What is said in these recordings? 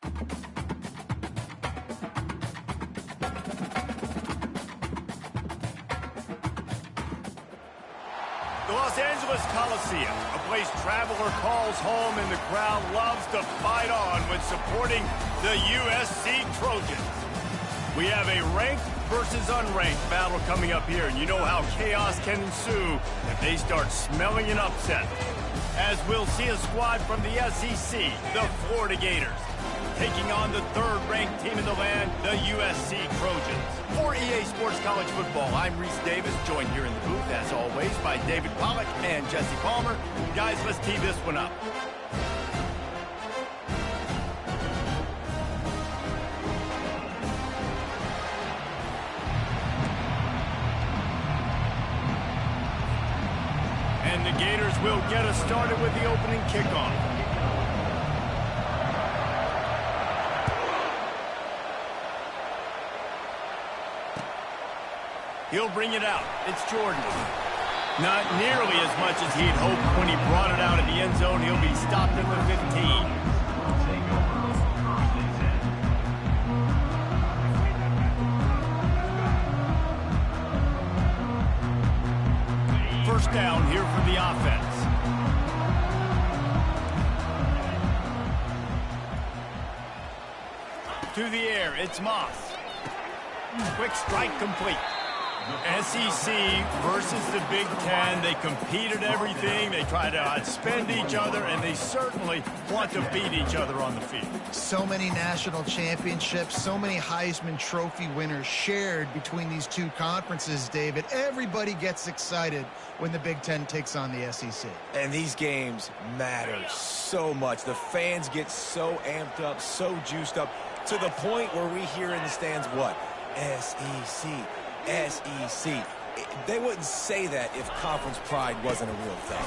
The Los Angeles Coliseum, a place traveler calls home and the crowd loves to fight on when supporting the USC Trojans. We have a ranked versus unranked battle coming up here, and you know how chaos can ensue if they start smelling an upset. As we'll see a squad from the SEC, the Florida Gators, taking on the third-ranked team in the land, the USC Trojans. For EA Sports College Football, I'm Reese Davis, joined here in the booth, as always, by David Pollack and Jesse Palmer. Guys, let's tee this one up. And the Gators will get us started with the opening kickoff. He'll bring it out. It's Jordan. Not nearly as much as he'd hoped when he brought it out of the end zone. He'll be stopped at the 15. First down here for the offense. To the air, it's Moss. Quick strike complete. SEC versus the Big Ten. They compete at everything. They try to outspend each other, and they certainly want to beat each other on the field. So many national championships, so many Heisman Trophy winners shared between these two conferences, David. Everybody gets excited when the Big Ten takes on the SEC. And these games matter so much. The fans get so amped up, so juiced up, to the point where we hear in the stands, what? SEC. SEC. They wouldn't say that if conference pride wasn't a real thing.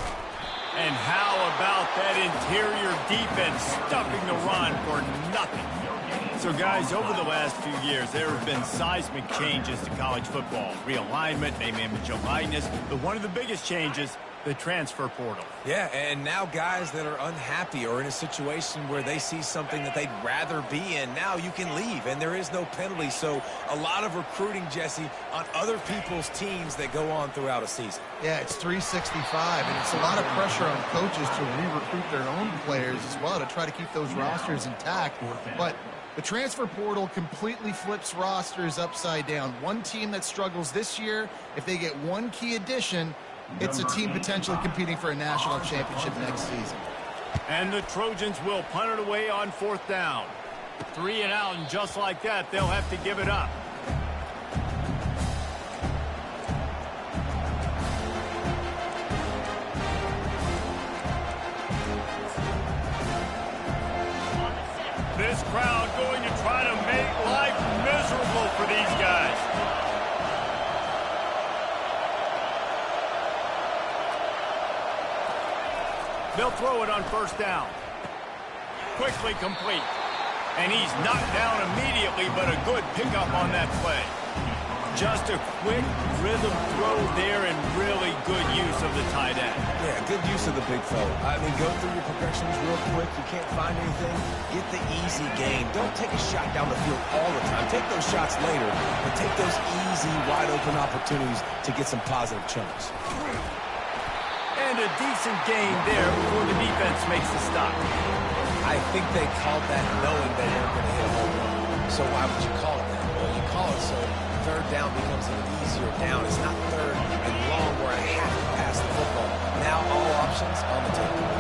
And how about that interior defense stuffing the run for nothing? So, guys, over the last few years, there have been seismic changes to college football. Realignment, name, image, and likeness. But one of the biggest changes, the transfer portal. Yeah, and now guys that are unhappy or in a situation where they see something that they'd rather be in, now you can leave, and there is no penalty. So a lot of recruiting, Jesse, on other people's teams that go on throughout a season. Yeah, it's 365, and it's a lot of pressure on coaches to re-recruit their own players as well to try to keep those rosters intact. But the transfer portal completely flips rosters upside down. One team that struggles this year, if they get one key addition, it's a team potentially competing for a national championship next season. And the Trojans will punt it away on fourth down. 3 and out, and just like that, they'll have to give it up. This crowd going to try to make life miserable for these guys. They'll throw it on first down. Quickly complete. And he's knocked down immediately, but a good pickup on that play. Just a quick rhythm throw there and really good use of the tight end. Yeah, good use of the big fella. I mean, go through your progressions real quick. You can't find anything. Get the easy gain. Don't take a shot down the field all the time. Take those shots later, but take those easy, wide-open opportunities to get some positive chunks. And a decent gain there before the defense makes the stop. I think they called that knowing they weren't going to hit a home run. So why would you call it that? Well, you call it so third down becomes an easier down. It's not third and long where I have to pass the football. Now all options on the table.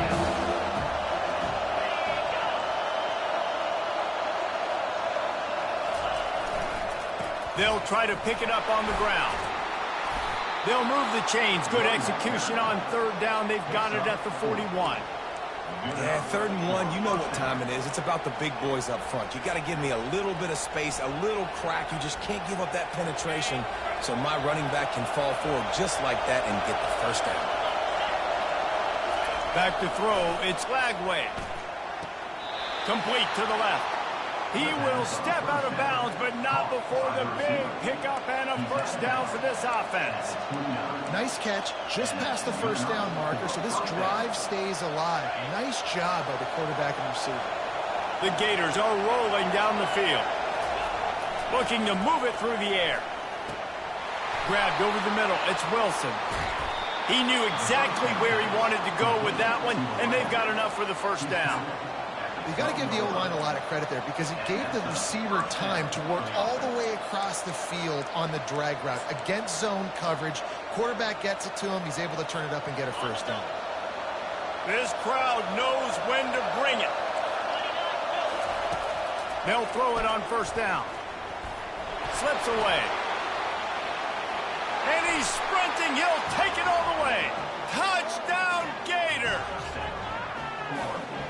They'll try to pick it up on the ground. They'll move the chains. Good execution on third down. They've got it at the 41. Yeah, 3rd and 1, you know what time it is. It's about the big boys up front. You got to give me a little bit of space, a little crack. You just can't give up that penetration so my running back can fall forward just like that and get the first down. Back to throw. It's Lagway. Complete to the left. He will step out of bounds, but not before the big pickup and a first down for this offense. Nice catch, just past the first down marker, so this drive stays alive. Nice job by the quarterback and receiver. The Gators are rolling down the field. Looking to move it through the air. Grabbed over the middle. It's Wilson. He knew exactly where he wanted to go with that one, and they've got enough for the first down. You got to give the O-line a lot of credit there because it gave the receiver time to work all the way across the field on the drag route against zone coverage. Quarterback gets it to him. He's able to turn it up and get a first down. This crowd knows when to bring it. They'll throw it on first down. Slips away. And he's sprinting. He'll take it all the way. Touchdown, Gators!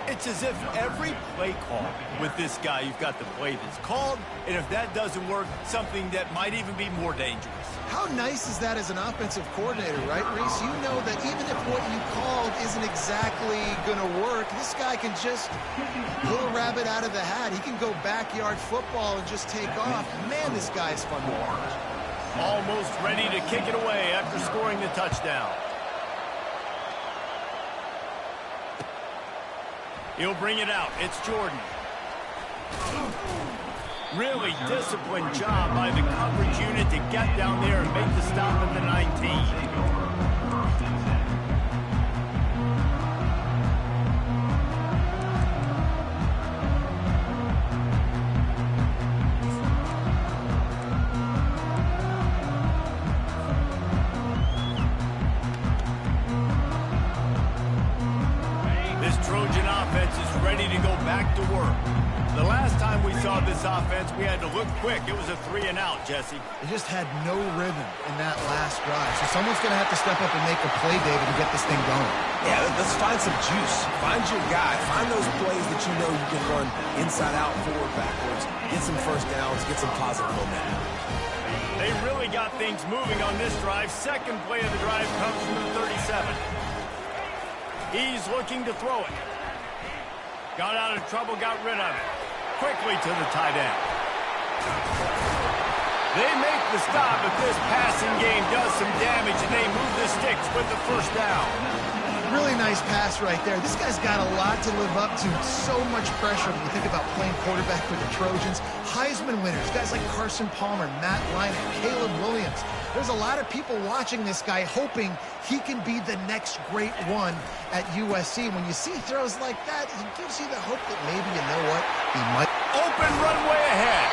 It's as if every play call with this guy, you've got the play that's called, and if that doesn't work, something that might even be more dangerous. How nice is that as an offensive coordinator, right, Reese? You know that even if what you called isn't exactly going to work, this guy can just pull a rabbit out of the hat. He can go backyard football and just take off. Man, this guy is fun to watch. Almost ready to kick it away after scoring the touchdown. He'll bring it out. It's Jordan. Really disciplined job by the coverage unit to get down there and make the stop at the 19. Trojan offense is ready to go back to work. The last time we saw this offense, we had to look quick. It was a 3-and-out, Jesse. They just had no rhythm in that last drive. So someone's going to have to step up and make a play, David, and get this thing going. Yeah, let's find some juice. Find your guy. Find those plays that you know you can run inside out, forward, backwards. Get some first downs. Get some positive momentum. They really got things moving on this drive. Second play of the drive comes from the 37. He's looking to throw it. Got out of trouble, got rid of it. Quickly to the tight end. They make the stop, but this passing game does some damage, and they move the sticks with the first down. Really nice pass right there. This guy's got a lot to live up to. So much pressure when you think about playing quarterback for the Trojans. Heisman winners, guys like Carson Palmer, Matt Leinart, Caleb Williams. There's a lot of people watching this guy hoping he can be the next great one at USC. When you see throws like that, it gives you the hope that maybe, you know what, he might. Open runway ahead.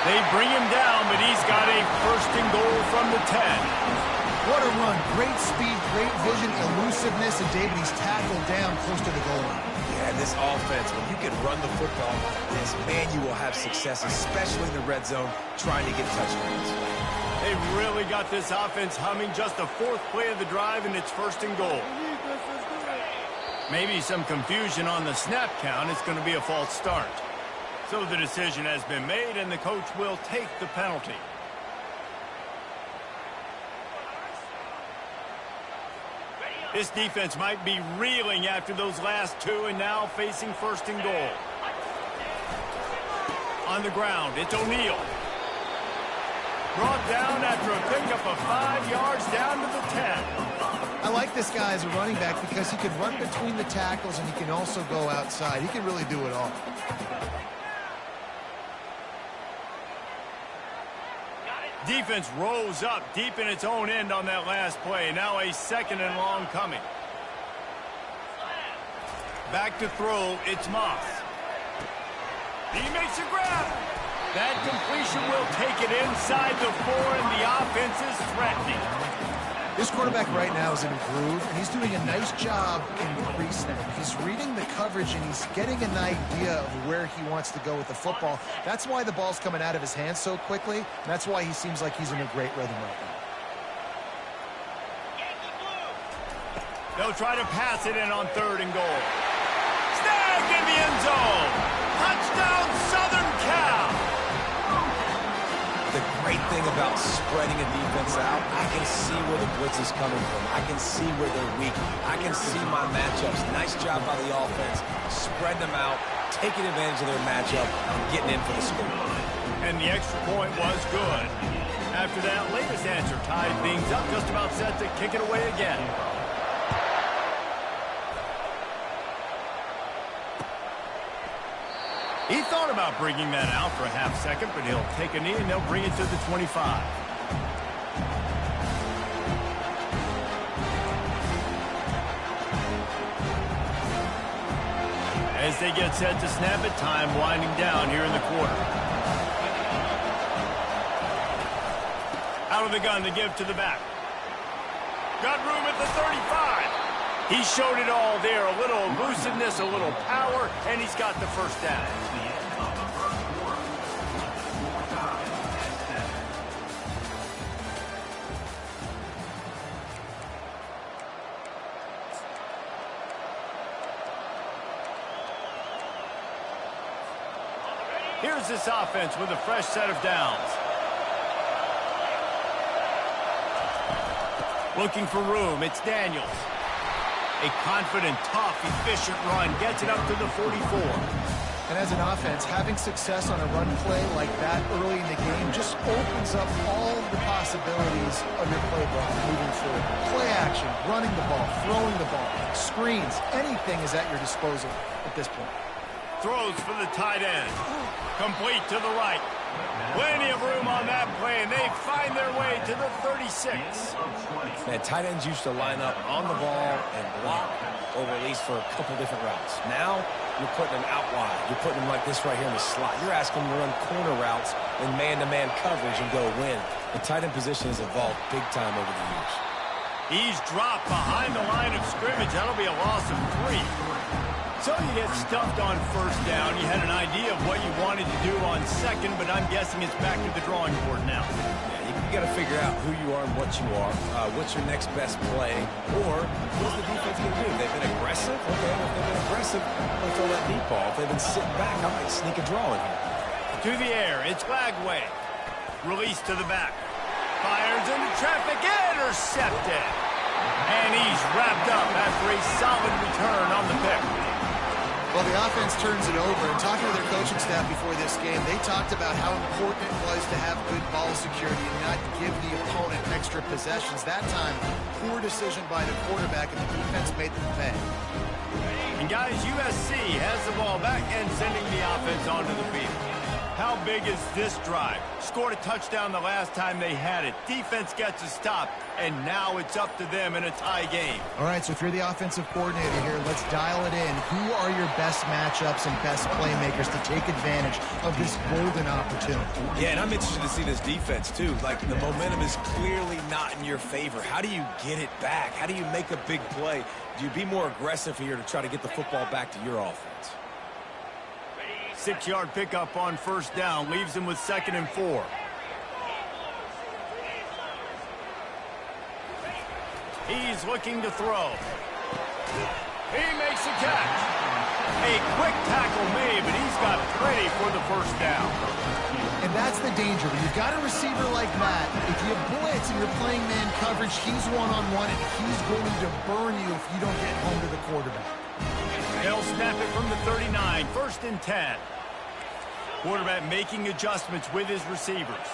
They bring him down, but he's got a first and goal from the 10. What a run. Great speed, great vision, elusiveness, and David, he's tackled down close to the goal line. Yeah, this offense, when you can run the football like this, man, you will have success, especially in the red zone, trying to get touchdowns. They've really got this offense humming. Just the fourth play of the drive, and it's first and goal. Maybe some confusion on the snap count. It's going to be a false start. So the decision has been made, and the coach will take the penalty. This defense might be reeling after those last two, and now facing first and goal. On the ground, it's O'Neal. Brought down after a pickup of 5 yards down to the 10. I like this guy as a running back because he can run between the tackles and he can also go outside. He can really do it all. Defense rose up deep in its own end on that last play. Now a second and long coming. Back to throw, it's Moss. He makes a grab. That completion will take it inside the 4, and the offense is threatening. This quarterback right now is in a groove, and he's doing a nice job in pre-snap. He's reading the coverage, and he's getting an idea of where he wants to go with the football. That's why the ball's coming out of his hands so quickly, and that's why he seems like he's in a great rhythm right now. They'll try to pass it in on third and goal. Snagged in the end zone. Touchdown, Southern Cal. The great thing about spreading a defense out, I can see where the blitz is coming from. I can see where they're weak. I can see my matchups. Nice job by the offense. Spread them out, taking advantage of their matchup, and getting in for the score. And the extra point was good. After that latest answer tied things up, just about set to kick it away again. He thought about bringing that out for a half second, but he'll take a knee and they'll bring it to the 25. As they get set to snap it, time winding down here in the quarter. Out of the gun to give to the back. Got room at the 35. He showed it all there. A little elusiveness, a little power, and he's got the first down. Here's this offense with a fresh set of downs. Looking for room, it's Daniels. A confident, tough, efficient run gets it up to the 44. And as an offense, having success on a run play like that early in the game just opens up all the possibilities of your playbook moving forward. Play action, running the ball, throwing the ball, screens, anything is at your disposal at this point. Throws for the tight end. Complete to the right. Plenty of room on that play, and they find their way to the 36. Man, tight ends used to line up on the ball and block, or at least for a couple different routes. Now, you're putting them out wide. You're putting them like this right here in the slot. You're asking them to run corner routes in man-to-man coverage and go win. The tight end position has evolved big time over the years. He's dropped behind the line of scrimmage. That'll be a loss of 3. So you get stuffed on first down. You had an idea of what you wanted to do on second, but I'm guessing it's back to the drawing board now. Yeah, you got to figure out who you are and what you are. What's your next best play? Or what's the defense going to do? They've been aggressive? Okay, if they've been aggressive, they'll throw that deep ball. If they've been sitting back, I might sneak a draw in here. To the air, it's Glagway. Release to the back. Fires into traffic, intercepted. And he's wrapped up after a solid return on the pick. Well, the offense turns it over, and talking to their coaching staff before this game, they talked about how important it was to have good ball security and not give the opponent extra possessions. That time, poor decision by the quarterback, and the defense made them pay. And guys, USC has the ball back and sending the offense onto the field. How big is this drive? Scored a touchdown the last time they had it. Defense gets a stop, and now it's up to them in a tie game. All right, so if you're the offensive coordinator here, let's dial it in. Who are your best matchups and best playmakers to take advantage of this golden opportunity? Yeah, and I'm interested to see this defense, too. Like, the momentum is clearly not in your favor. How do you get it back? How do you make a big play? Do you be more aggressive here to try to get the football back to your offense? 6-yard pickup on first down. Leaves him with 2nd and 4. He's looking to throw. He makes a catch. A quick tackle made, but he's got plenty for the first down. And that's the danger. When you've got a receiver like that, if you blitz and you're playing man coverage, he's one-on-one, and he's going to burn you if you don't get home to the quarterback. They'll snap it from the 39, 1st and 10. Quarterback making adjustments with his receivers.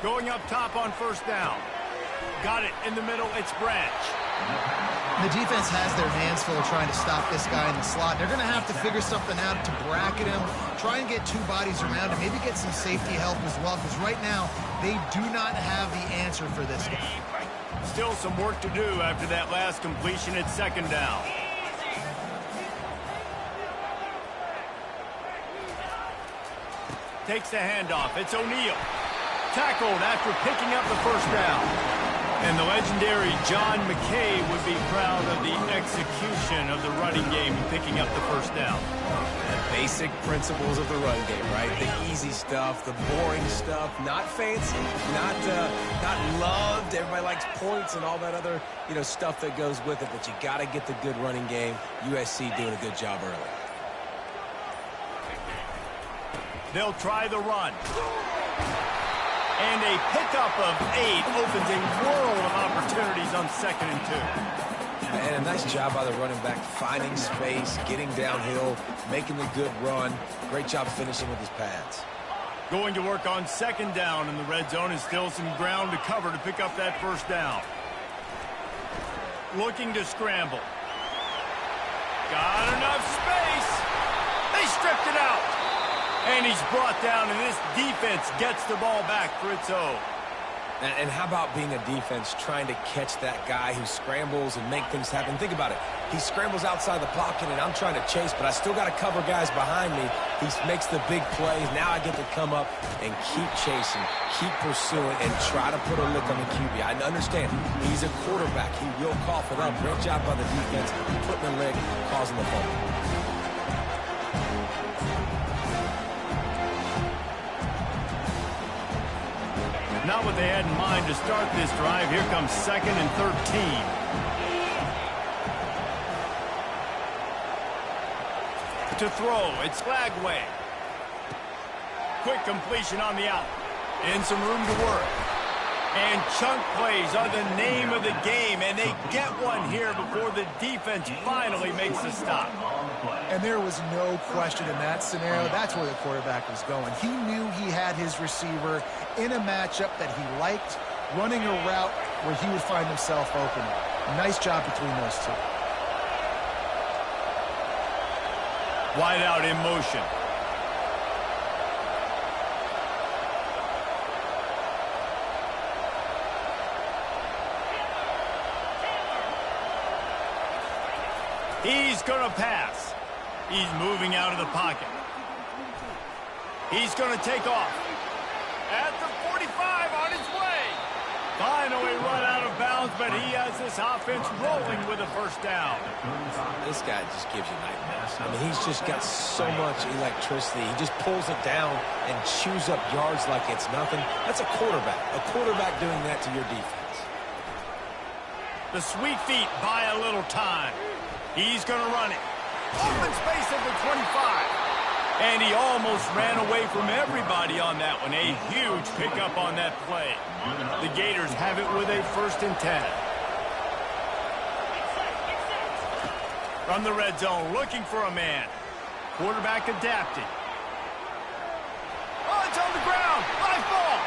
Going up top on first down. Got it in the middle, it's Branch. The defense has their hands full trying to stop this guy in the slot. They're going to have to figure something out to bracket him, try and get 2 bodies around him, maybe get some safety help as well, because right now they do not have the answer for this guy. Still some work to do after that last completion at 2nd down. Takes the handoff. It's O'Neal. Tackled after picking up the first down. And the legendary John McKay would be proud of the execution of the running game and picking up the first down. The basic principles of the run game, right? The easy stuff, the boring stuff, not fancy, not loved. Everybody likes points and all that other, stuff that goes with it. But you got to get the good running game. USC doing a good job early. They'll try the run. And a pickup of 8 opens a world of opportunities on 2nd and 2. And a nice job by the running back, finding space, getting downhill, making the good run. Great job finishing with his pads. Going to work on 2nd down in the red zone, and still some ground to cover to pick up that first down. Looking to scramble. Got enough space. They stripped it out. And he's brought down, and this defense gets the ball back for its own. And how about being a defense trying to catch that guy who scrambles and make things happen? Think about it. He scrambles outside the pocket, and I'm trying to chase, but I still got to cover guys behind me. He makes the big plays. Now I get to come up and keep chasing, keep pursuing, and try to put a lick on the QB. I understand he's a quarterback. He will cough it up. Great job by the defense, putting a lick, causing the fumble. Not what they had in mind to start this drive. Here comes 2nd and 13. To throw, it's Lagway. Quick completion on the out. And some room to work. And chunk plays are the name of the game, and they get one here before the defense finally makes a stop. And there was no question in that scenario. That's where the quarterback was going. He knew he had his receiver in a matchup that he liked, running a route where he would find himself open. Nice job between those two. Wide out in motion. He's going to pass. He's moving out of the pocket. He's going to take off. At the 45 on his way. Finally run out of bounds, but he has this offense rolling with a first down. This guy just gives you nightmares. I mean, he's just got so much electricity. He just pulls it down and chews up yards like it's nothing. That's a quarterback. A quarterback doing that to your defense. The sweet feet buy a little time. He's going to run it. Open space at the 25. And he almost ran away from everybody on that one. A huge pickup on that play. The Gators have it with a 1st and 10. From the red zone, looking for a man. Quarterback adapting. Oh, it's on the ground. Live ball.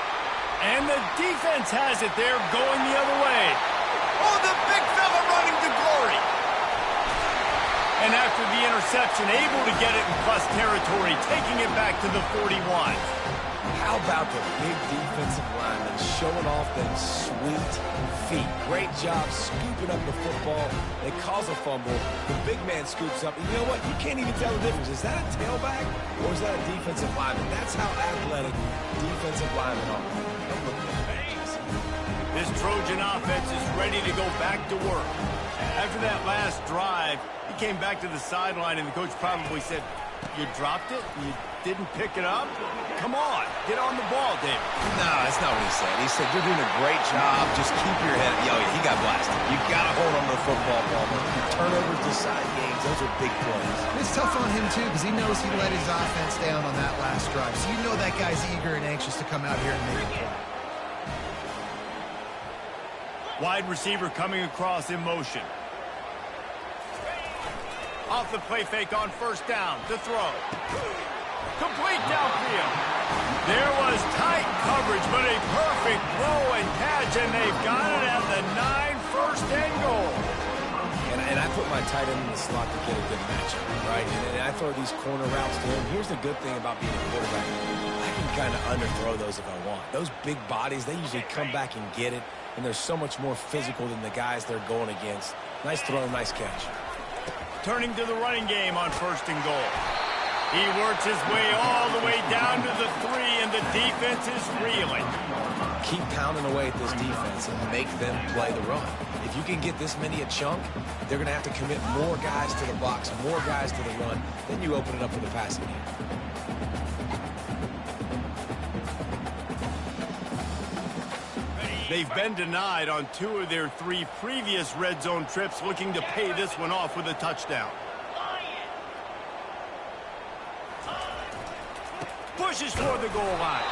And the defense has it there, going the other way. Oh, the big fella running to glory. And after the interception, able to get it in plus territory, taking it back to the 41. How about the big defensive lineman showing off them sweet feet? Great job scooping up the football. They cause a fumble. The big man scoops up. And you know what? You can't even tell the difference. Is that a tailback or is that a defensive lineman? That's how athletic defensive linemen are. Don't look at the face. This Trojan offense is ready to go back to work. After that last drive, he came back to the sideline, and the coach probably said, you dropped it? You didn't pick it up? Come on, get on the ball, David. No, that's not what he said. He said, you're doing a great job. Just keep your head. Yo, he got blasted. You got to hold on to the football, Palmer. Turnovers decide games. Those are big plays. It's tough on him, too, because he knows he let his offense down on that last drive. So you know that guy's eager and anxious to come out here and make a play. Wide receiver coming across in motion. Off the play fake on 1st down to throw. Complete downfield. There was tight coverage, but a perfect throw and catch, and they've got it at the 9, 1st and goal. And I put my tight end in the slot to get a good matchup, right? And I throw these corner routes to him. Here's the good thing about being a quarterback. I can kind of underthrow those if I want. Those big bodies, they usually come back and get it, and they're so much more physical than the guys they're going against. Nice throw, nice catch. Turning to the running game on 1st and goal. He works his way all the way down to the 3, and the defense is reeling. Keep pounding away at this defense and make them play the run. If you can get this many a chunk, they're going to have to commit more guys to the box, more guys to the run. Then you open it up for the passing game. They've been denied on 2 of their 3 previous red zone trips, looking to pay this one off with a touchdown. Pushes for the goal line.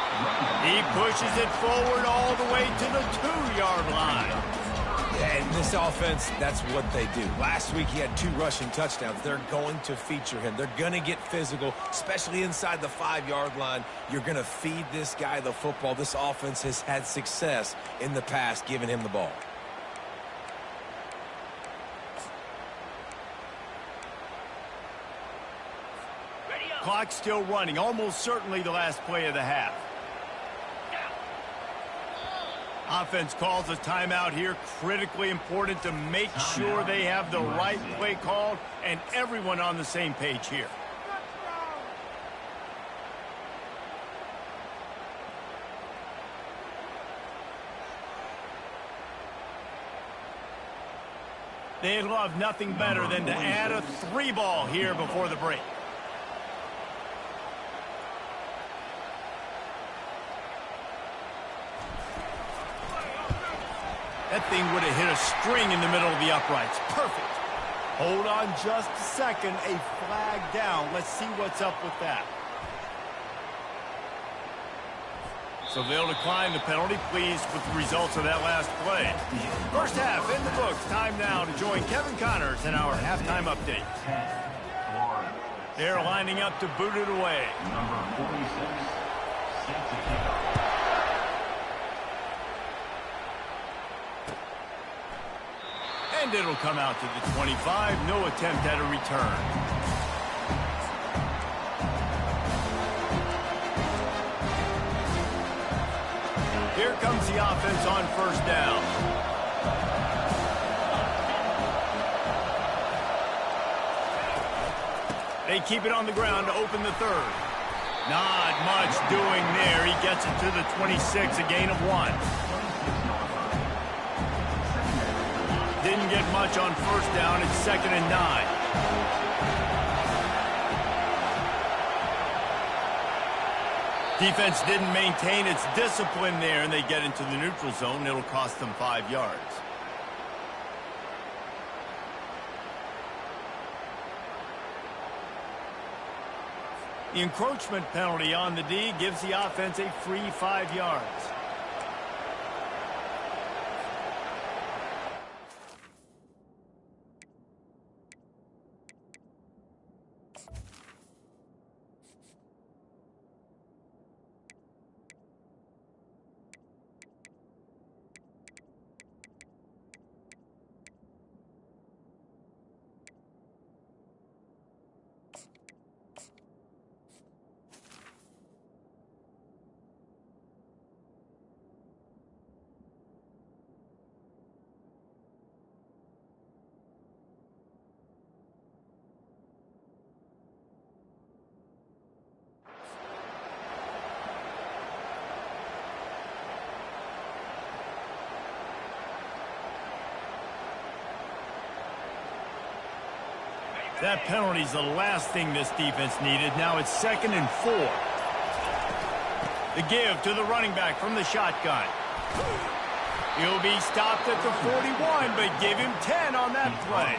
He pushes it forward all the way to the 2-yard line. And this offense, that's what they do. Last week, he had 2 rushing touchdowns. They're going to feature him. They're going to get physical, especially inside the 5-yard line. You're going to feed this guy the football. This offense has had success in the past giving him the ball. Clock still running, almost certainly the last play of the half. Offense calls a timeout here. Critically important to make sure they have the right play called and everyone on the same page here. They'd love nothing better than to add a 3-ball here before the break. That thing would have hit a string in the middle of the uprights. Perfect. Hold on just a second. A flag down. Let's see what's up with that. So they'll decline the penalty. Pleased with the results of that last play. First half in the books. Time now to join Kevin Connors in our halftime update. They're lining up to boot it away. Number 46, set to kick off. And it'll come out to the 25. No attempt at a return. Here comes the offense on first down. They keep it on the ground to open the third. Not much doing there. He gets it to the 26, a gain of 1. Didn't get much on first down. It's 2nd and 9. Defense didn't maintain its discipline there, and they get into the neutral zone. It'll cost them 5 yards. The encroachment penalty on the D gives the offense a free 5 yards. That penalty's the last thing this defense needed. Now it's 2nd and 4. The give to the running back from the shotgun. He'll be stopped at the 41, but give him 10 on that play.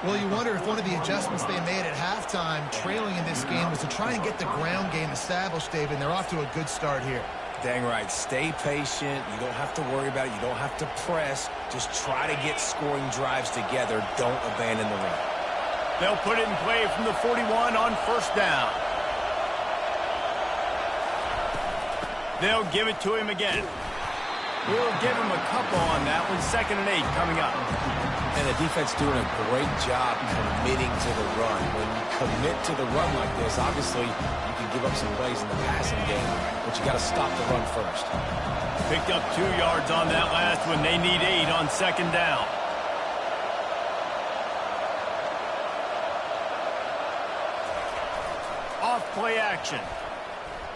Well, you wonder if one of the adjustments they made at halftime, trailing in this game, was to try and get the ground game established, David, and they're off to a good start here. Dang right. Stay patient. You don't have to worry about it. You don't have to press. Just try to get scoring drives together. Don't abandon the run. They'll put it in play from the 41 on first down. They'll give it to him again. We'll give him a couple on that one. 2nd and 8 coming up. And the defense doing a great job committing to the run. When you commit to the run like this, obviously you can give up some plays in the passing game, but you got to stop the run first. Picked up 2 yards on that last one. They need 8 on 2nd down. Off play action.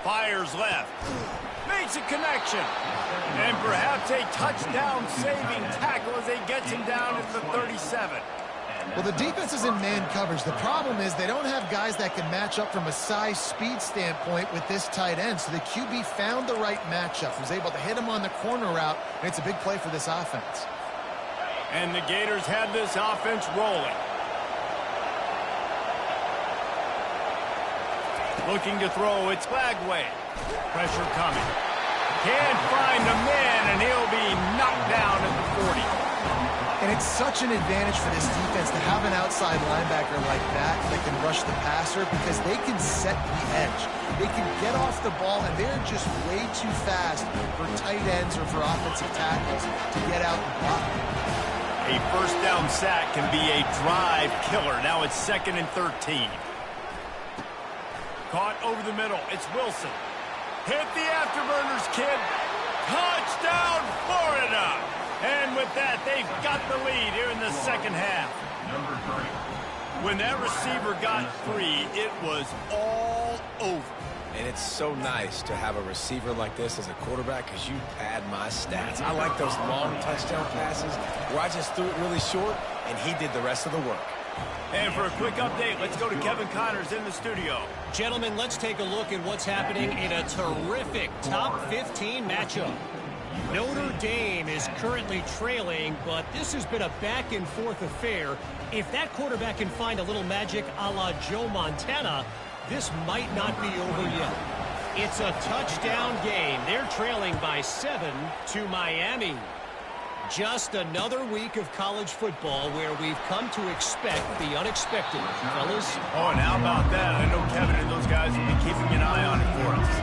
Fires left. Makes a connection. And perhaps a touchdown-saving tackle as they get him down at the 37. Well, the defense is in man coverage. The problem is they don't have guys that can match up from a size speed standpoint with this tight end. So the QB found the right matchup, was able to hit him on the corner route, and it's a big play for this offense. And the Gators had this offense rolling. Looking to throw, it's Flagway. Pressure coming. Can't find a man, and he'll be knocked down at the 40. And it's such an advantage for this defense to have an outside linebacker like that can rush the passer because they can set the edge. They can get off the ball, and they're just way too fast for tight ends or for offensive tackles to get out and block. A first down sack can be a drive killer. Now it's 2nd and 13. Caught over the middle. It's Wilson. Hit the afterburners, kid. Touchdown, Florida. And with that, they've got the lead here in the second half. Number 3. When that receiver got free, it was all over. And it's so nice to have a receiver like this as a quarterback because you pad my stats. I like those long touchdown passes where I just threw it really short and he did the rest of the work. And for a quick update, let's go to Kevin Connors in the studio. Gentlemen, let's take a look at what's happening in a terrific top 15 matchup. Notre Dame is currently trailing, but this has been a back-and-forth affair. If that quarterback can find a little magic a la Joe Montana, this might not be over yet. It's a touchdown game. They're trailing by 7 to Miami. Just another week of college football where we've come to expect the unexpected, fellas. Oh, and how about that? I know Kevin and those guys will be keeping an eye on it for us.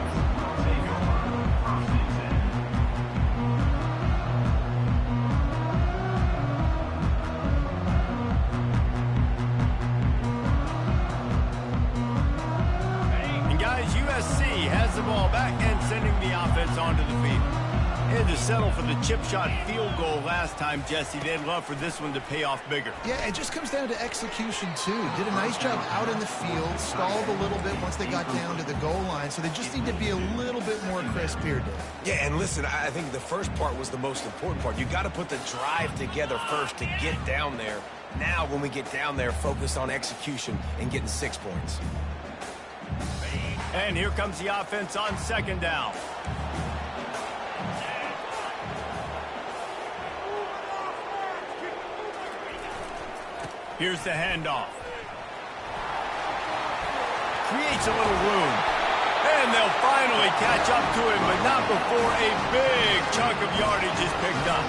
USC has the ball back and sending the offense onto the field. Had to settle for the chip shot field goal last time, Jesse. They'd love for this one to pay off bigger. Yeah, it just comes down to execution, too. Did a nice job out in the field, stalled a little bit once they got down to the goal line, so they just need to be a little bit more crisp here, Dave. Yeah, and listen, I think the first part was the most important part. You got to put the drive together first to get down there. Now, when we get down there, focus on execution and getting 6 points. And here comes the offense on second down. Here's the handoff. Creates a little room. And they'll finally catch up to him, but not before a big chunk of yardage is picked up.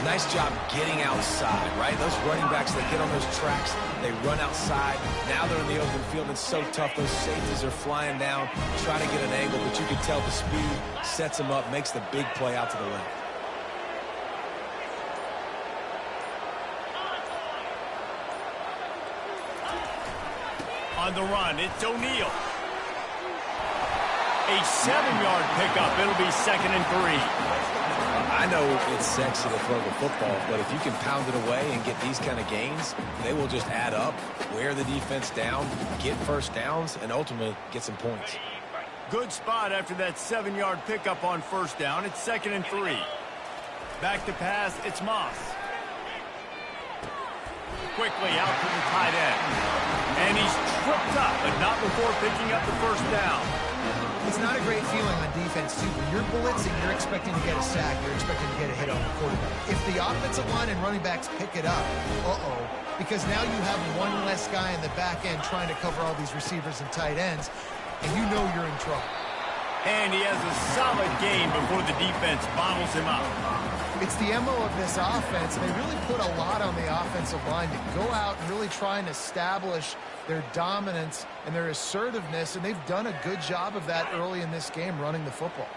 Nice job getting outside, right? Those running backs, they get on those tracks, they run outside. Now they're in the open field. It's so tough. Those safeties are flying down, trying to get an angle, but you can tell the speed sets them up, makes the big play out to the left. On the run, it's O'Neal. A 7-yard pickup. It'll be 2nd and 3. I know it's sexy to throw the football, but if you can pound it away and get these kind of gains, they will just add up, wear the defense down, get first downs, and ultimately get some points. Good spot after that 7-yard pickup on first down. It's 2nd and 3. Back to pass, it's Moss. Quickly out to the tight end. And he's tripped up, but not before picking up the first down. It's not a great feeling on defense, too. When you're blitzing, you're expecting to get a sack. You're expecting to get a hit on the quarterback. If the offensive line and running backs pick it up, because now you have one less guy in the back end trying to cover all these receivers and tight ends, and you know you're in trouble. And he has a solid game before the defense bottles him up. It's the MO of this offense. They really put a lot on the offensive line to go out and really try and establish their dominance and their assertiveness, and they've done a good job of that early in this game running the football.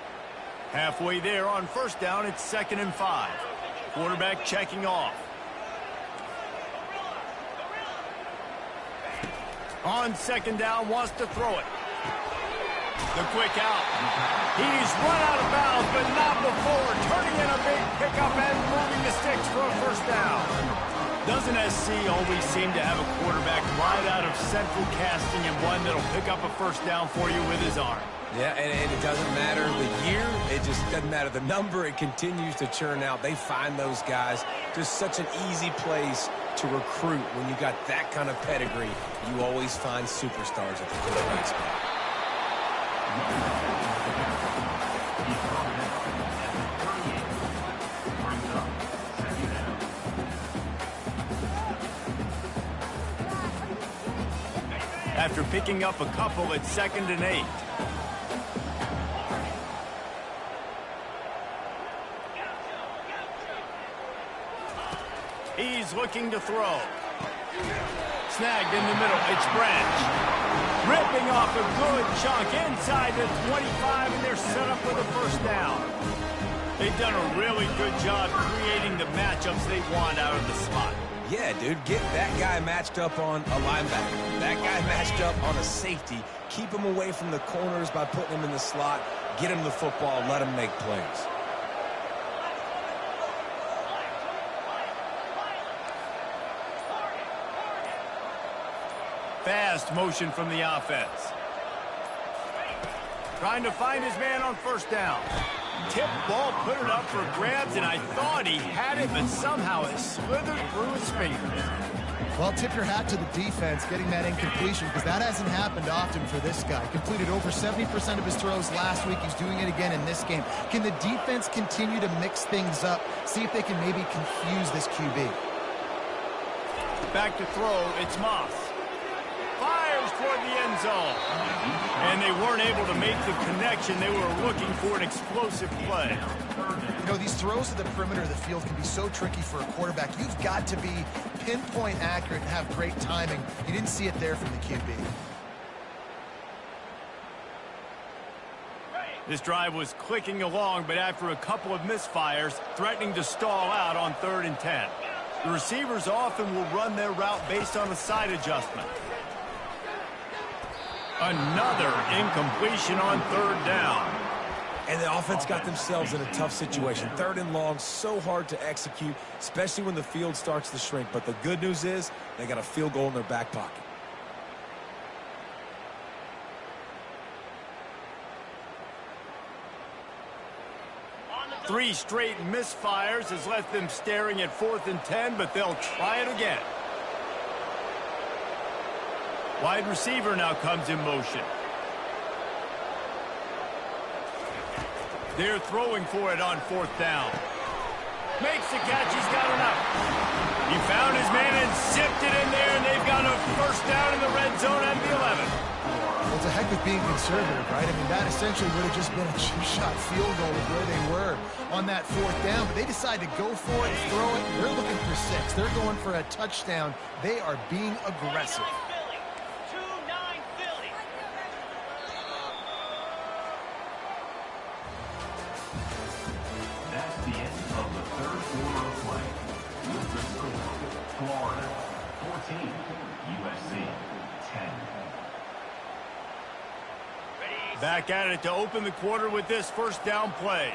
Halfway there on first down, it's 2nd and 5. Quarterback checking off. On second down, wants to throw it. The quick out. He's run out of bounds, but not before turning in a big pickup and moving the sticks for a first down. Doesn't SC always seem to have a quarterback right out of central casting and one that'll pick up a first down for you with his arm? Yeah, and it doesn't matter the year. It just doesn't matter the number. It continues to churn out. They find those guys. Just such an easy place to recruit. When you got that kind of pedigree, you always find superstars at the quarterback spot. After picking up a couple, it's 2nd and 8. He's looking to throw. Snagged in the middle. It's Branch. Ripping off a good chunk inside the 25, and they're set up with a first down. They've done a really good job creating the matchups they want out of the slot. Yeah, dude, get that guy matched up on a linebacker. That guy matched up on a safety. Keep him away from the corners by putting him in the slot. Get him the football. Let him make plays. Fast motion from the offense. Trying to find his man on first down. Tip ball, put it up for grabs, and I thought he had it, but somehow it slithered through his fingers. Well, tip your hat to the defense getting that incompletion, because that hasn't happened often for this guy. Completed over 70% of his throws last week. He's doing it again in this game. Can the defense continue to mix things up? See if they can maybe confuse this QB. Back to throw, it's Moss. Fires toward the end zone. And they weren't able to make the connection. They were looking for an explosive play. You know, these throws to the perimeter of the field can be so tricky for a quarterback. You've got to be pinpoint accurate and have great timing. You didn't see it there from the QB. This drive was clicking along, but after a couple of misfires, threatening to stall out on 3rd and 10. The receivers often will run their route based on a side adjustment. Another incompletion on 3rd down. And the offense got themselves in a tough situation. 3rd and long, so hard to execute, especially when the field starts to shrink. But the good news is they got a field goal in their back pocket. Three straight misfires has left them staring at 4th and 10, but they'll try it again. Wide receiver now comes in motion. They're throwing for it on 4th down. Makes the catch. He's got enough. He found his man and zipped it in there, and they've got a first down in the red zone at the 11. Well, it's a heck of being conservative, right? I mean, that essentially would have just been a chip-shot field goal with where they were on that 4th down. But they decide to go for it, throw it. They're looking for 6. They're going for a touchdown. They are being aggressive. That's the end of the third quarter of play. With the score, Florida 14, USC 10. Back at it to open the quarter with this first down play.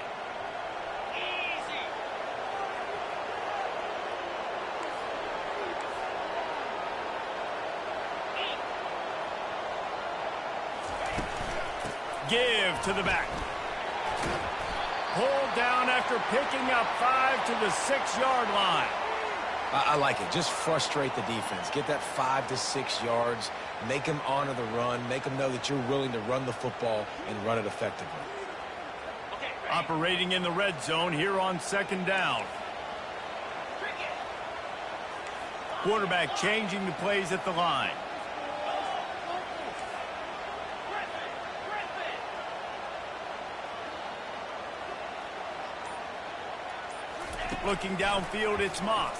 Give to the back. Pulled down after picking up 5 to the 6-yard line. I like it. Just frustrate the defense. Get that 5 to 6 yards. Make them honor the run. Make them know that you're willing to run the football and run it effectively. Operating in the red zone here on 2nd down. Quarterback changing the plays at the line. Looking downfield, it's Moss.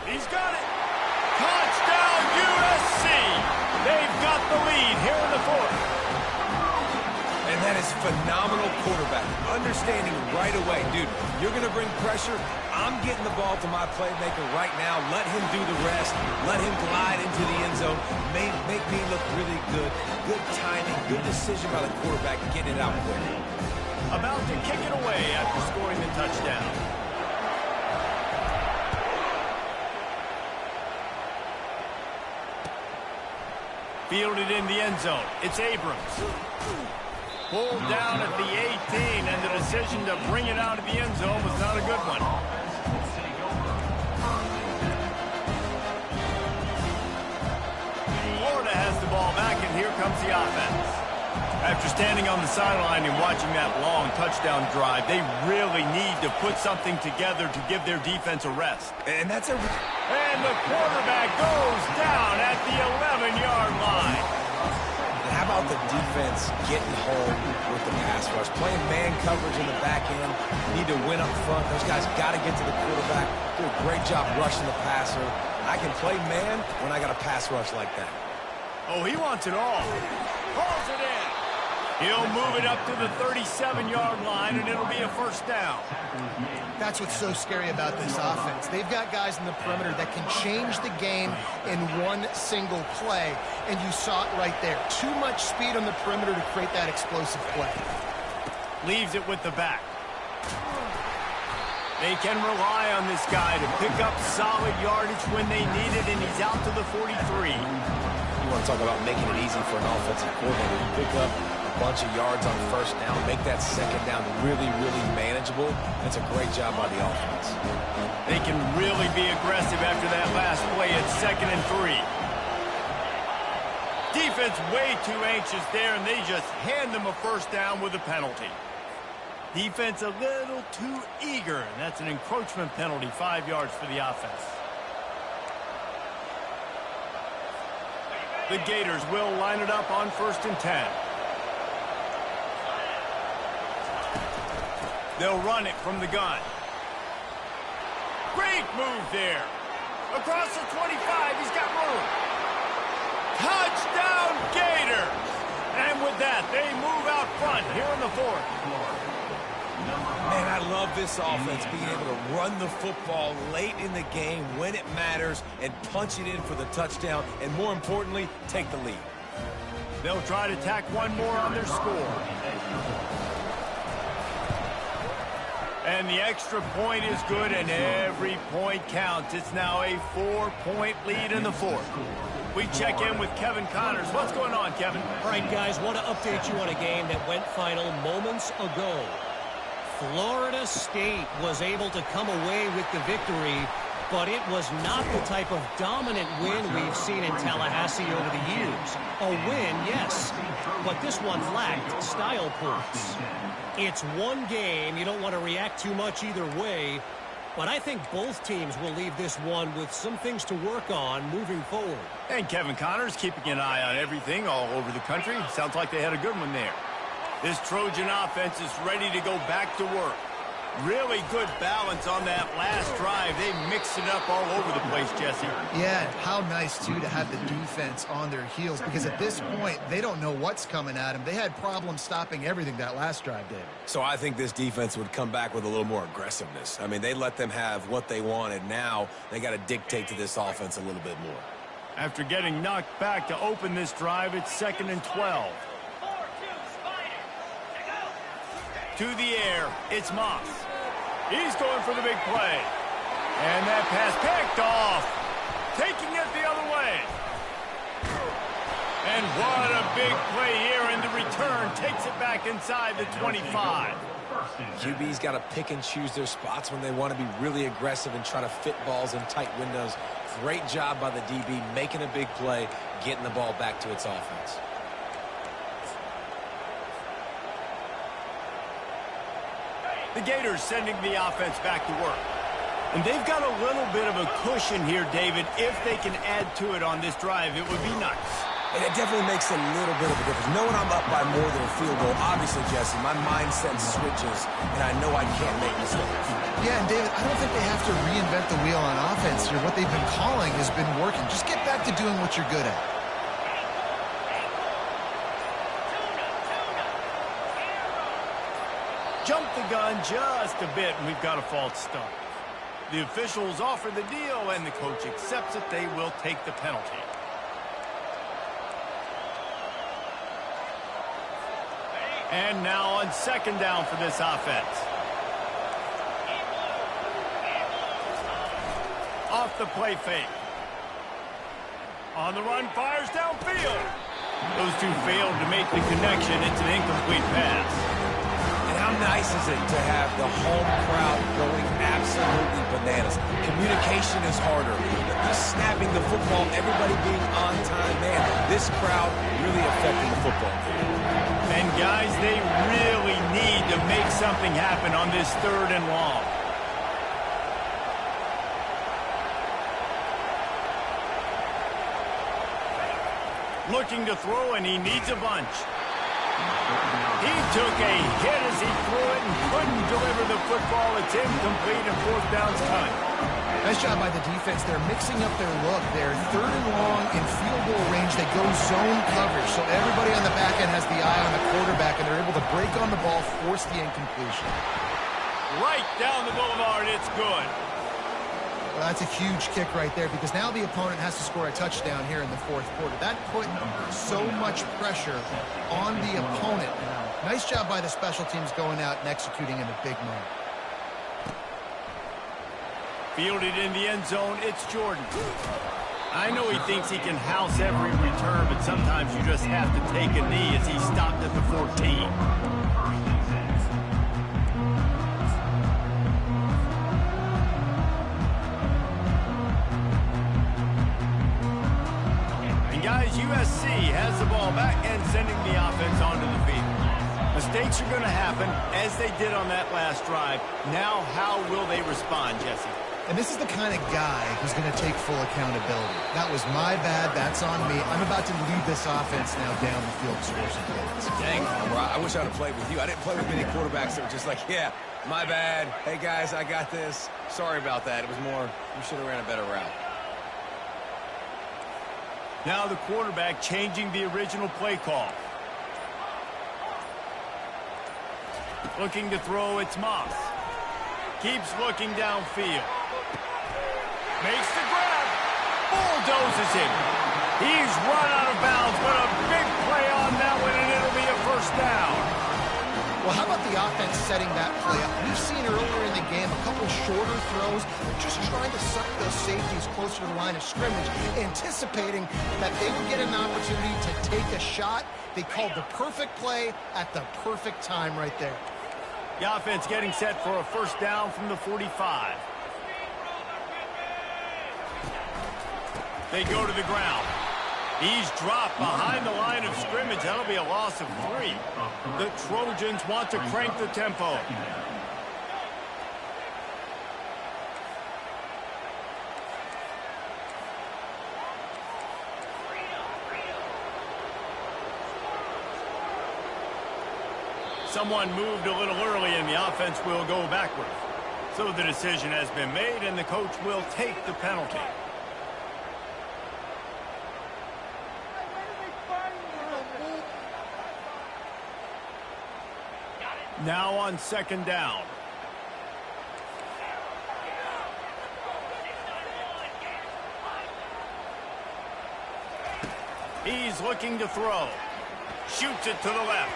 He's got it. Touchdown, USC. They've got the lead here in the 4th. And that is phenomenal quarterback. Understanding right away, dude, you're going to bring pressure. I'm getting the ball to my playmaker right now. Let him do the rest. Let him glide into the end zone. Make me look really good. Good timing, good decision by the quarterback, getting it out quick. About to kick it away after scoring the touchdown. Fielded in the end zone. It's Abrams. Pulled down at the 18, and the decision to bring it out of the end zone was not a good one. Florida has the ball back, and here comes the offense. After standing on the sideline and watching that long touchdown drive, they really need to put something together to give their defense a rest. And that's a... And the quarterback goes down at the 11-yard line. And how about the defense getting home with the pass rush? Playing man coverage in the back end. You need to win up front. Those guys got to get to the quarterback. Do a great job rushing the passer. I can play man when I got a pass rush like that. Oh, he wants it all. Pulls it in. He'll move it up to the 37-yard line, and it'll be a first down. That's what's so scary about this offense. They've got guys in the perimeter that can change the game in one single play, and you saw it right there. Too much speed on the perimeter to create that explosive play. Leaves it with the back. They can rely on this guy to pick up solid yardage when they need it, and he's out to the 43. You want to talk about making it easy for an offensive coordinator to pick up a bunch of yards on first down, make that second down really, really manageable. That's a great job by the offense. They can really be aggressive after that last play at 2nd and 3. Defense way too anxious there, and they just hand them a first down with a penalty. Defense a little too eager, and that's an encroachment penalty, 5 yards for the offense. The Gators will line it up on 1st and 10. They'll run it from the gun. Great move there. Across the 25, he's got room. Touchdown, Gators! And with that, they move out front here in the 4th. Man, I love this offense being able to run the football late in the game when it matters and punch it in for the touchdown, and more importantly, take the lead. They'll try to tack one more on their score. And the extra point is good, and every point counts. It's now a 4-point lead in the 4th. We check in with Kevin Connors. What's going on, Kevin? All right, guys, want to update you on a game that went final moments ago. Florida State was able to come away with the victory, but it was not the type of dominant win we've seen in Tallahassee over the years. A win, yes, but this one lacked style points. It's one game. You don't want to react too much either way, but I think both teams will leave this one with some things to work on moving forward. And Kevin Connors keeping an eye on everything all over the country. Sounds like they had a good one there. This Trojan offense is ready to go back to work. Really good balance on that last drive. They mixed it up all over the place, Jesse. Yeah, how nice, too, to have the defense on their heels, because at this point, they don't know what's coming at them. They had problems stopping everything that last drive did. So I think this defense would come back with a little more aggressiveness. I mean, they let them have what they wanted. Now they got to dictate to this offense a little bit more. After getting knocked back to open this drive, it's 2nd and 12. To the air, it's Moss. He's going for the big play. And that pass picked off. Taking it the other way. And what a big play here, and the return takes it back inside the 25. QB's got to pick and choose their spots when they want to be really aggressive and try to fit balls in tight windows. Great job by the DB making a big play, getting the ball back to its offense. The Gators sending the offense back to work. And they've got a little bit of a cushion here, David. If they can add to it on this drive, it would be nice. And it definitely makes a little bit of a difference. Knowing I'm up by more than a field goal, obviously, Jesse, my mindset switches, and I know I can't make mistakes. Yeah, and David, I don't think they have to reinvent the wheel on offense here. What they've been calling has been working. Just get back to doing what you're good at. Jump the gun just a bit, and we've got a false start. The officials offer the deal, and the coach accepts it. They will take the penalty. And now on 2nd down for this offense. Off the play fake. On the run, fires downfield. Those two failed to make the connection. It's an incomplete pass. How nice is it to have the home crowd going absolutely bananas? Communication is harder. Just snapping the football, everybody being on time. Man, this crowd really affecting the football game. And guys, they really need to make something happen on this 3rd and long. Looking to throw, and he needs a bunch. He took a hit as he threw it and couldn't deliver the football. It's incomplete, and 4th down's coming. Nice job by the defense. They're mixing up their look. They're 3rd and long in field goal range. They go zone coverage, so everybody on the back end has the eye on the quarterback, and they're able to break on the ball, force the incompletion. Right down the boulevard, it's good. Well, that's a huge kick right there because now the opponent has to score a touchdown here in the fourth quarter. That put so much pressure on the opponent. Nice job by the special teams going out and executing in a big moment. Fielded in the end zone, it's Jordan. I know he thinks he can house every return, but sometimes you just have to take a knee as he stopped at the 14. And guys, USC has the ball back and sending the offense onto the field. Mistakes are going to happen, as they did on that last drive. Now, how will they respond, Jesse? And this is the kind of guy who's going to take full accountability. That was my bad. That's on me. I'm about to lead this offense now down the field to score some points. Dang, I wish I'd have played with you. I didn't play with many quarterbacks that were just like, yeah, my bad. Hey, guys, I got this. Sorry about that. It was more, you should have ran a better route. Now the quarterback changing the original play call. Looking to throw, it's Moss. Keeps looking downfield. Makes the grab. Bulldozes him. He's run out of bounds, but a big play on that one, and it'll be a first down. Well, how about the offense setting that play up? We've seen earlier in the game a couple shorter throws, just trying to suck those safeties closer to the line of scrimmage, anticipating that they would get an opportunity to take a shot. They called the perfect play at the perfect time right there. The offense getting set for a first down from the 45. They go to the ground. He's dropped behind the line of scrimmage. That'll be a loss of 3. The Trojans want to crank the tempo. Someone moved a little early, and the offense will go backward. So the decision has been made, and the coach will take the penalty. Now on second down. He's looking to throw. Shoots it to the left.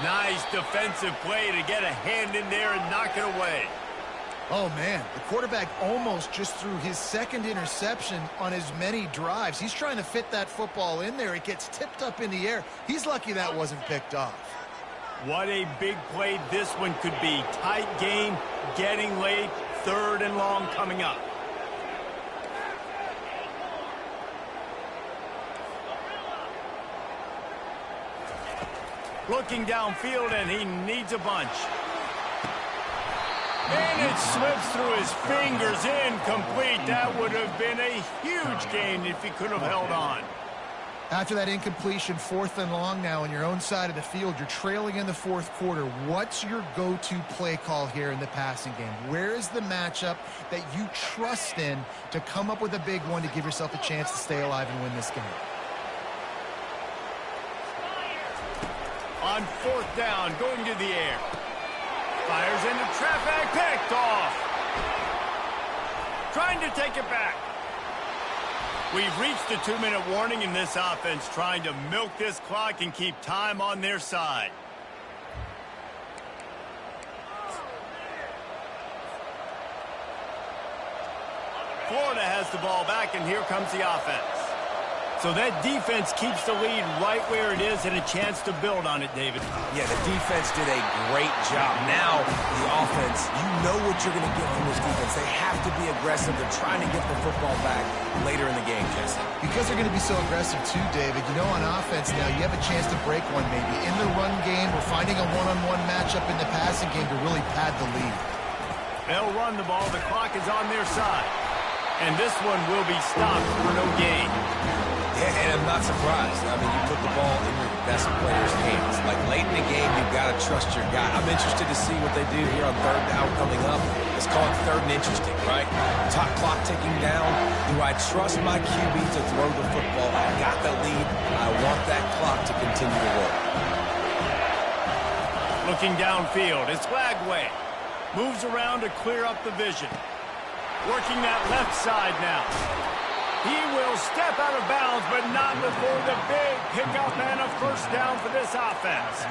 Nice defensive play to get a hand in there and knock it away. Oh, man, the quarterback almost just threw his second interception on as many drives. He's trying to fit that football in there. It gets tipped up in the air. He's lucky that wasn't picked off. What a big play this one could be. Tight game, getting late, third and long coming up. Looking downfield, and he needs a bunch. And it slips through his fingers, incomplete. That would have been a huge gain if he could have held on. After that incompletion, fourth and long now on your own side of the field, you're trailing in the fourth quarter. What's your go-to play call here in the passing game? Where is the matchup that you trust in to come up with a big one to give yourself a chance to stay alive and win this game? On fourth down, going to the air. Fires into traffic, picked off. Trying to take it back. We've reached the 2-minute warning in this offense, trying to milk this clock and keep time on their side. Florida has the ball back, and here comes the offense. So that defense keeps the lead right where it is and a chance to build on it, David. Yeah, the defense did a great job. Now, the offense, you know what you're going to get from this defense. They have to be aggressive. They're trying to get the football back later in the game, Jesse. Because they're going to be so aggressive too, David, you know on offense now you have a chance to break one maybe. In the run game, we're finding a one-on-one matchup in the passing game to really pad the lead. They'll run the ball. The clock is on their side. And this one will be stopped for no gain. Yeah, and I'm not surprised. I mean, you put the ball in your best player's hands. Like, late in the game, you've got to trust your guy. I'm interested to see what they do here on third down coming up. Let's call it third and interesting, right? Top clock ticking down. Do I trust my QB to throw the football? I got the lead Looking downfield, it's Lagway. Moves around to clear up the vision. Working that left side now. He will step out of bounds, but not before the big pickup and a first down for this offense.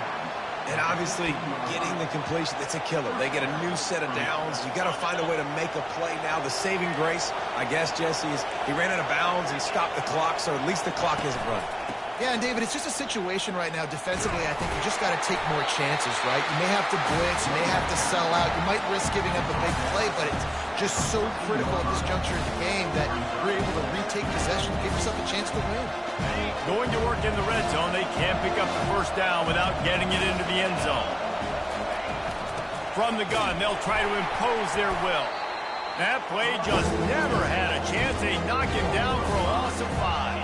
And obviously, getting the completion, it's a killer. They get a new set of downs. You got to find a way to make a play now. The saving grace, I guess, Jesse, is he ran out of bounds. He stopped the clock, so at least the clock isn't running. Yeah, and David, it's just a situation right now defensively. I think you just got to take more chances, right? You may have to blitz, you may have to sell out, you might risk giving up a big play, but it's just so critical at this juncture of the game that you're able to retake possession, give yourself a chance to win. Going to work in the red zone, they can't pick up the first down without getting it into the end zone. From the gun, they'll try to impose their will. That play just never had a chance. They knock him down for a loss of 5.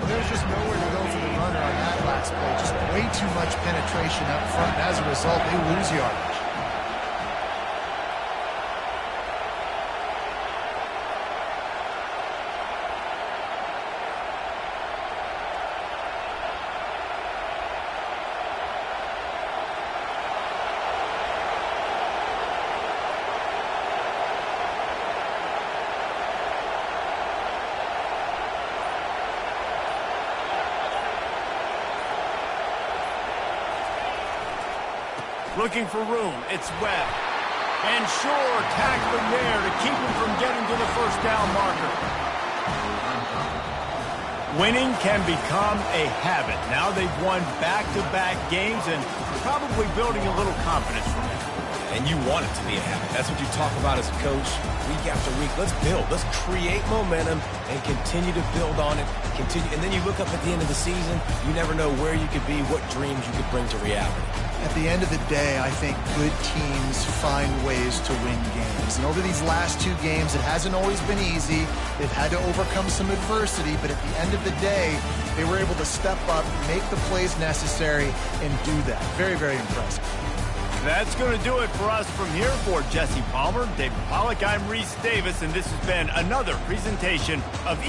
There's just nowhere to go for the runner on that last play. Just way too much penetration up front, and as a result, they lose yardage. Looking for room, it's Webb. And Shore tackling there to keep him from getting to the first down marker. Winning can become a habit. Now they've won back-to-back games and probably building a little confidence from it. And you want it to be a habit. That's what you talk about as a coach week after week. Let's build. Let's create momentum and continue to build on it. And then you look up at the end of the season, you never know where you could be, what dreams you could bring to reality. At the end of the day, I think good teams find ways to win games. And over these last 2 games, it hasn't always been easy. They've had to overcome some adversity, but at the end of the day, they were able to step up, make the plays necessary, and do that. Very, very impressive. That's going to do it for us from here. For Jesse Palmer, David Pollack, I'm Reese Davis, and this has been another presentation of